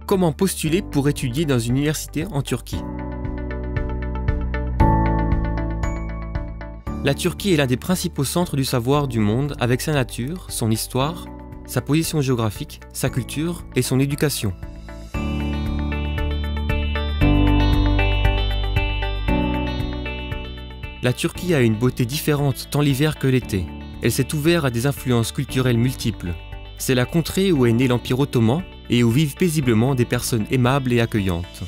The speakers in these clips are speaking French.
Comment postuler pour étudier dans une université en Turquie? La Turquie est l'un des principaux centres du savoir du monde avec sa nature, son histoire, sa position géographique, sa culture et son éducation. La Turquie a une beauté différente tant l'hiver que l'été. Elle s'est ouverte à des influences culturelles multiples. C'est la contrée où est né l'Empire ottoman et où vivent paisiblement des personnes aimables et accueillantes.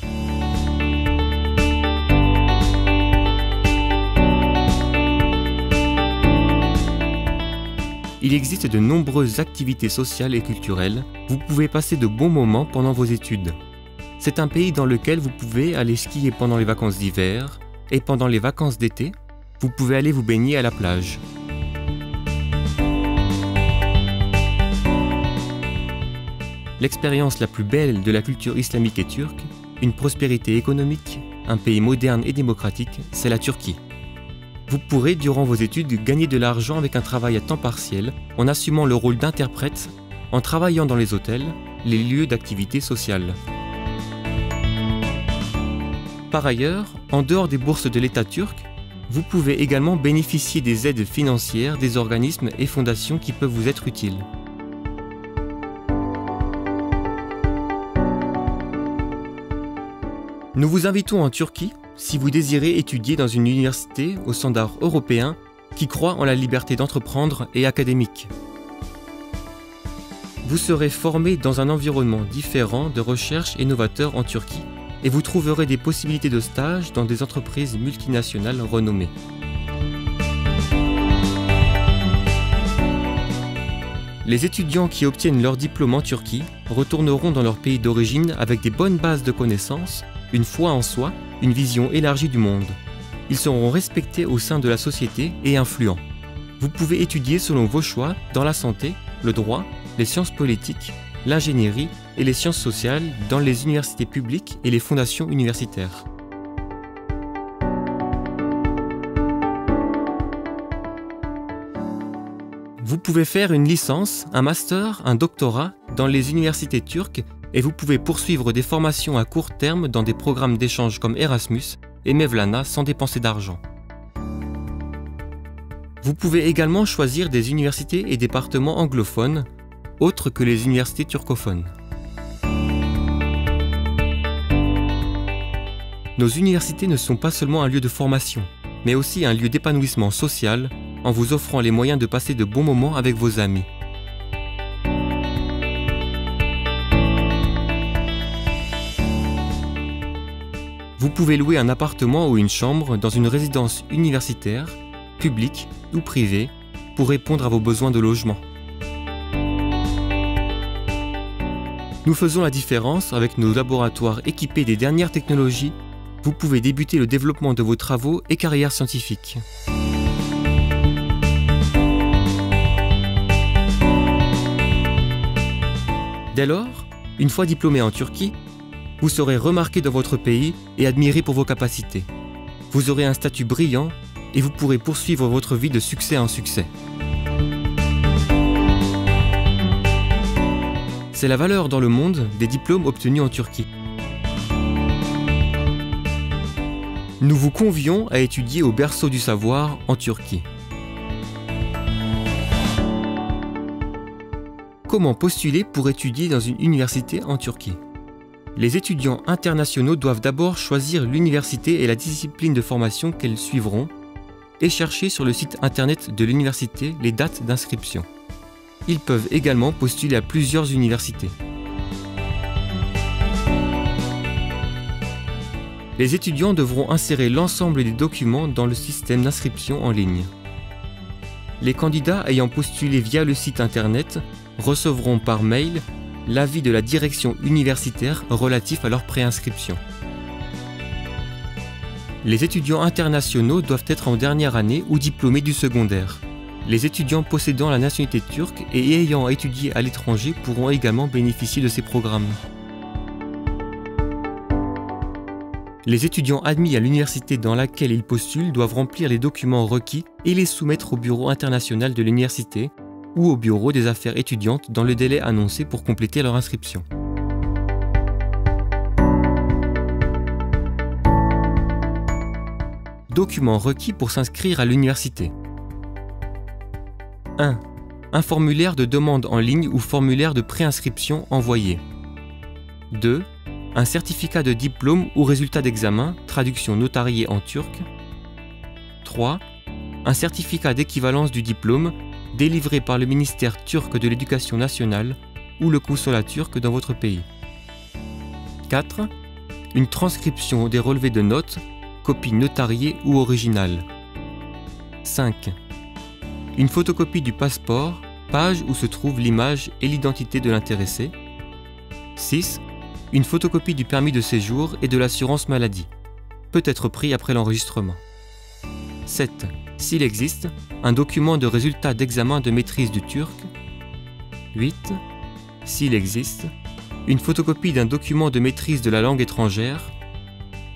Il existe de nombreuses activités sociales et culturelles. Vous pouvez passer de bons moments pendant vos études. C'est un pays dans lequel vous pouvez aller skier pendant les vacances d'hiver et pendant les vacances d'été, vous pouvez aller vous baigner à la plage. L'expérience la plus belle de la culture islamique et turque, une prospérité économique, un pays moderne et démocratique, c'est la Turquie. Vous pourrez, durant vos études, gagner de l'argent avec un travail à temps partiel, en assumant le rôle d'interprète, en travaillant dans les hôtels, les lieux d'activité sociale. Par ailleurs, en dehors des bourses de l'État turc, vous pouvez également bénéficier des aides financières des organismes et fondations qui peuvent vous être utiles. Nous vous invitons en Turquie si vous désirez étudier dans une université aux standards européens qui croit en la liberté d'entreprendre et académique. Vous serez formé dans un environnement différent de recherche et novateur en Turquie et vous trouverez des possibilités de stage dans des entreprises multinationales renommées. Les étudiants qui obtiennent leur diplôme en Turquie retourneront dans leur pays d'origine avec des bonnes bases de connaissances, une foi en soi, une vision élargie du monde. Ils seront respectés au sein de la société et influents. Vous pouvez étudier selon vos choix dans la santé, le droit, les sciences politiques, l'ingénierie et les sciences sociales dans les universités publiques et les fondations universitaires. Vous pouvez faire une licence, un master, un doctorat dans les universités turques et vous pouvez poursuivre des formations à court terme dans des programmes d'échange comme Erasmus et Mevlana sans dépenser d'argent. Vous pouvez également choisir des universités et départements anglophones, autres que les universités turcophones. Nos universités ne sont pas seulement un lieu de formation, mais aussi un lieu d'épanouissement social en vous offrant les moyens de passer de bons moments avec vos amis. Vous pouvez louer un appartement ou une chambre dans une résidence universitaire, publique ou privée, pour répondre à vos besoins de logement. Nous faisons la différence avec nos laboratoires équipés des dernières technologies. Vous pouvez débuter le développement de vos travaux et carrières scientifiques. Dès lors, une fois diplômé en Turquie, vous serez remarqué dans votre pays et admiré pour vos capacités. Vous aurez un statut brillant et vous pourrez poursuivre votre vie de succès en succès. C'est la valeur dans le monde des diplômes obtenus en Turquie. Nous vous convions à étudier au berceau du savoir en Turquie. Comment postuler pour étudier dans une université en Turquie? Les étudiants internationaux doivent d'abord choisir l'université et la discipline de formation qu'elles suivront et chercher sur le site internet de l'université les dates d'inscription. Ils peuvent également postuler à plusieurs universités. Les étudiants devront insérer l'ensemble des documents dans le système d'inscription en ligne. Les candidats ayant postulé via le site internet recevront par mail l'avis de la direction universitaire relatif à leur préinscription. Les étudiants internationaux doivent être en dernière année ou diplômés du secondaire. Les étudiants possédant la nationalité turque et ayant étudié à l'étranger pourront également bénéficier de ces programmes. Les étudiants admis à l'université dans laquelle ils postulent doivent remplir les documents requis et les soumettre au bureau international de l'université ou au bureau des affaires étudiantes dans le délai annoncé pour compléter leur inscription. Documents requis pour s'inscrire à l'université. 1. Un formulaire de demande en ligne ou formulaire de préinscription envoyé. 2. Un certificat de diplôme ou résultat d'examen, traduction notariée en turc. 3. Un certificat d'équivalence du diplôme délivré par le ministère turc de l'Éducation nationale ou le consulat turc dans votre pays. 4. Une transcription des relevés de notes, copie notariée ou originale. 5. Une photocopie du passeport, page où se trouve l'image et l'identité de l'intéressé. 6. Une photocopie du permis de séjour et de l'assurance maladie. Peut être pris après l'enregistrement. 7. S'il existe, un document de résultat d'examen de maîtrise du turc. 8. S'il existe, une photocopie d'un document de maîtrise de la langue étrangère.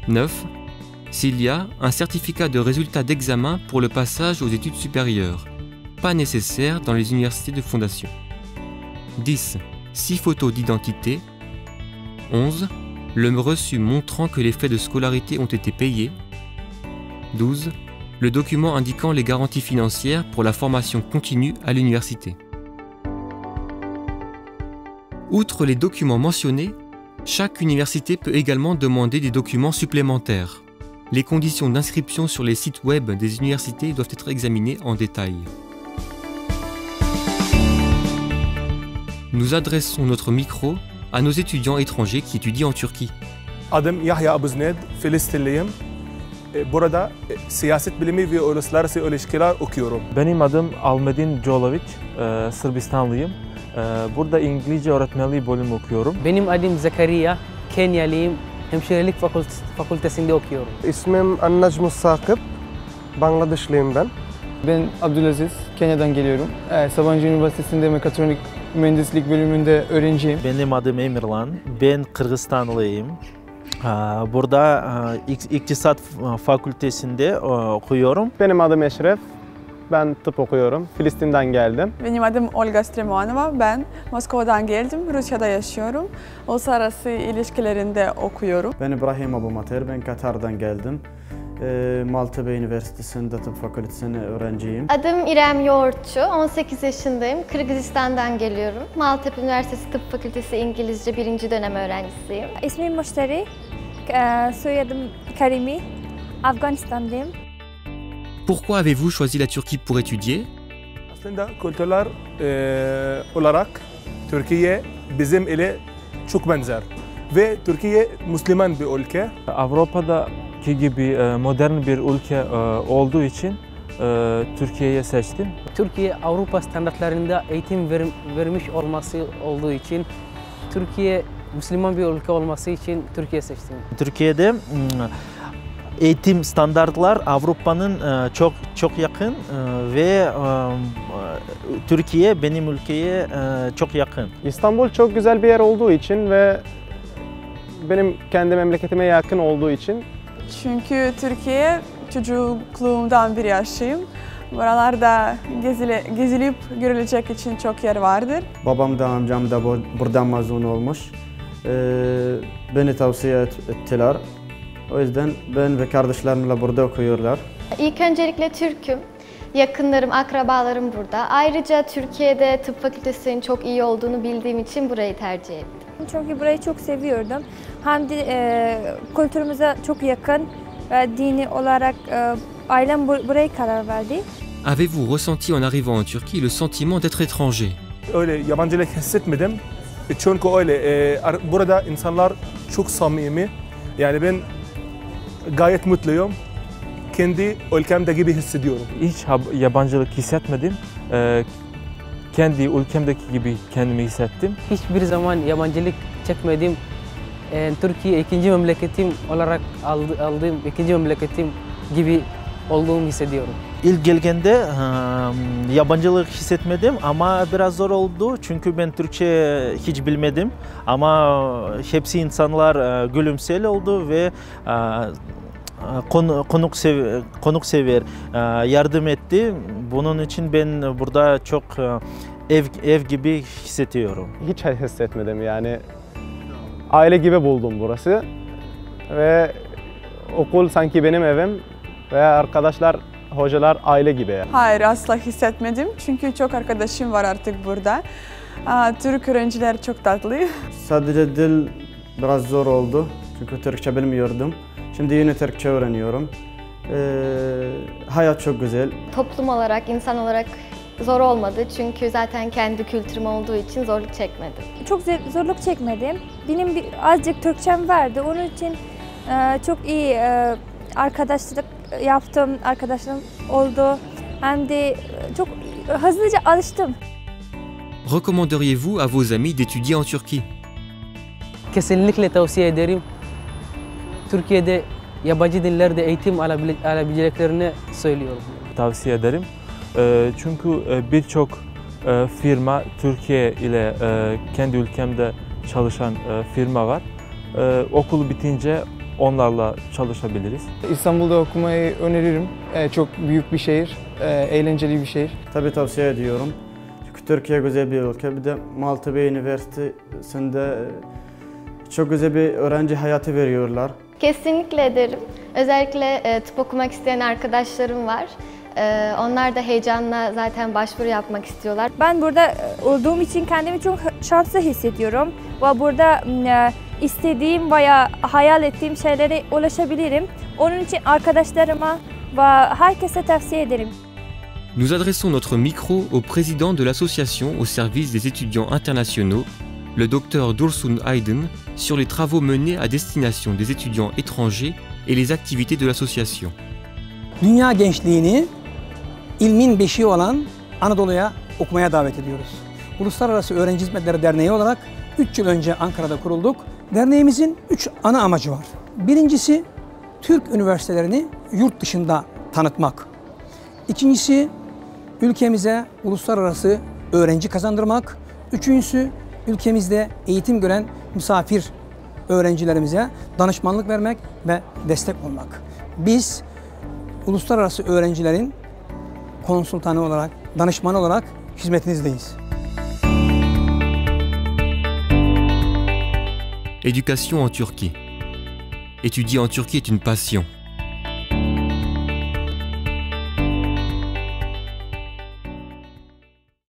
9. S'il y a un certificat de résultat d'examen pour le passage aux études supérieures, pas nécessaire dans les universités de fondation. 10. 6 photos d'identité. 11. Le reçu montrant que les frais de scolarité ont été payés. 12. Le document indiquant les garanties financières pour la formation continue à l'université. Outre les documents mentionnés, chaque université peut également demander des documents supplémentaires. Les conditions d'inscription sur les sites web des universités doivent être examinées en détail. Nous adressons notre micro à nos étudiants étrangers qui étudient en Turquie. Adım Yahya Abuzned, Filistinliyim. Burada siyaset bilimi ve uluslararası ilişkiler okuyorum. Benim adım Almedin Jolovic, Sırbistanlıyım. Burada İngilizce öğretmenliği bölümü okuyorum. Benim adım Zekeriya, Kenyalıyım. Hemşirelik fakültesinde okuyorum. İsmim Annajmus Sakıp, Bangladeşliyim ben. Ben Abdülaziz, Kenya'dan geliyorum. Sabancı Üniversitesi'nde mekatronik mühendislik bölümünde öğrenciyim. Benim adım Emirlan, ben Kırgızistanlıyım. Burada İktisat Fakültesinde okuyorum. Benim adım Eşref, ben tıp okuyorum. Filistin'den geldim. Benim adım Olga Stremanova, ben Moskova'dan geldim, Rusya'da yaşıyorum. Uluslararası ilişkilerinde okuyorum. Ben İbrahim Abumater, ben Katar'dan geldim. Maltepe Üniversitesi'nde tıp fakültesinde öğrenciyim. Adım İrem Yoğurtçu, 18 yaşındayım. Kırgızistan'dan geliyorum. Maltepe Üniversitesi Tıp Fakültesi İngilizce 1. dönem öğrencisiyim. İsmim Müşteri, soyadım Karimi, Afganistan'dayım. Pourquoi avez-vous choisi la Turquie pour étudier? Aslında kültürler olarak Türkiye bizim ile çok benzer. Ve Türkiye Müslüman bir ülke. Avrupa'daki gibi modern bir ülke olduğu için Türkiye'yi seçtim. Türkiye Avrupa standartlarında eğitim vermiş olması olduğu için, Türkiye Müslüman bir ülke olması için Türkiye seçtim. Türkiye'de eğitim standartlar Avrupa'nın çok yakın ve Türkiye benim ülkeye çok yakın. İstanbul çok güzel bir yer olduğu için ve benim kendi memleketime yakın olduğu için. Çünkü Türkiye çocukluğumdan beri yaşayım. Buralarda gezilip görülecek için çok yer vardır. Babam da amcam da buradan mezun olmuş. Beni tavsiye ettiler. O yüzden ben ve kardeşlerimle burada okuyorlar. İlk öncelikle Türk'üm. Yakınlarım, akrabalarım burada. Ayrıca Türkiye'de tıp fakültesinin çok iyi olduğunu bildiğim için burayı tercih ettim. Çünkü burayı çok seviyordum. Hem de kültürümüze çok yakın ve dini olarak ailem buraya karar verdi. Avez-vous ressenti en arrivant en Turquie le sentiment d'être étranger? Öyle yabancılık hissetmedim. Çünkü öyle burada insanlar çok samimi. Yani ben gayet mutluyum. Kendi ülkemde gibi hissediyorum. Hiç yabancılık hissetmedim. Kendi ülkemdeki gibi kendimi hissettim. Hiçbir zaman yabancılık çekmedim. Türkiye ikinci memleketim olarak aldığım ikinci memleketim gibi olduğumu hissediyorum. İlk geldiğimde yabancılık hissetmedim ama biraz zor oldu çünkü ben Türkçe hiç bilmedim ama hepsi insanlar gülümseli oldu ve konuksever yardım etti. Bunun için ben burada çok ev gibi hissediyorum. Hiç hissetmedim yani. Aile gibi buldum burası. Ve okul sanki benim evim. Ve arkadaşlar, hocalar aile gibi. Hayır, asla hissetmedim. Çünkü çok arkadaşım var artık burada. Türk öğrenciler çok tatlı. Sadece dil biraz zor oldu. Çünkü Türkçe bilmiyordum. Şimdi yine Türkçe öğreniyorum. Hayat çok güzel. Toplum olarak, insan olarak zor olmadı. Çünkü zaten kendi kültürüm olduğu için zorluk çekmedim. Çok zorluk çekmedim. Benim azıcık Türkçem vardı. Onun için çok iyi arkadaşlık yaptım, arkadaşlarım oldu. Hem de çok hızlıca alıştım. Recommanderiez-vous à vos amis d'étudier en Turquie? Kesinlikle tavsiye ederim. Türkiye'de yabancı dillerde eğitim alabileceklerini söylüyorum. Tavsiye ederim. Çünkü birçok firma Türkiye ile kendi ülkemde çalışan firma var. Okulu bitince onlarla çalışabiliriz. İstanbul'da okumayı öneririm. Çok büyük bir şehir, eğlenceli bir şehir. Tabii tavsiye ediyorum. Çünkü Türkiye güzel bir ülke. Bir de Maltepe Üniversitesi'nde çok güzel bir öğrenci hayatı veriyorlar. Kesinlikle ederim. Özellikle tıp okumak isteyen arkadaşlarım var. Onlar da heyecanla zaten başvuru yapmak istiyorlar. Ben burada olduğum için kendimi çok şanslı hissediyorum. Ve burada istediğim veya hayal ettiğim şeylere ulaşabilirim. Onun için arkadaşlarıma ve herkese tavsiye ederim. Nous adressons notre micro au président de l'association au service des étudiants internationaux, le Dr Dursun Aydın, sur les travaux menés à destination des étudiants étrangers et les activités de l'association. Dünya gençliğini ilmin beşiği olan Anadolu'ya okumaya davet ediyoruz. Uluslararası Öğrenci Hizmetleri Derneği olarak 3 yıl önce Ankara'da kurulduk. Derneğimizin 3 ana amacı var. Birincisi, Türk üniversitelerini yurt dışında tanıtmak. İkincisi, ülkemize uluslararası öğrenci kazandırmak. Üçüncüsü, ülkemizde eğitim gören misafir öğrencilerimize danışmanlık vermek ve destek olmak. Biz uluslararası öğrencilerin konsultanı olarak, danışmanı olarak hizmetinizdeyiz. Éducation en Turquie. Étudier en Turquie est une passion.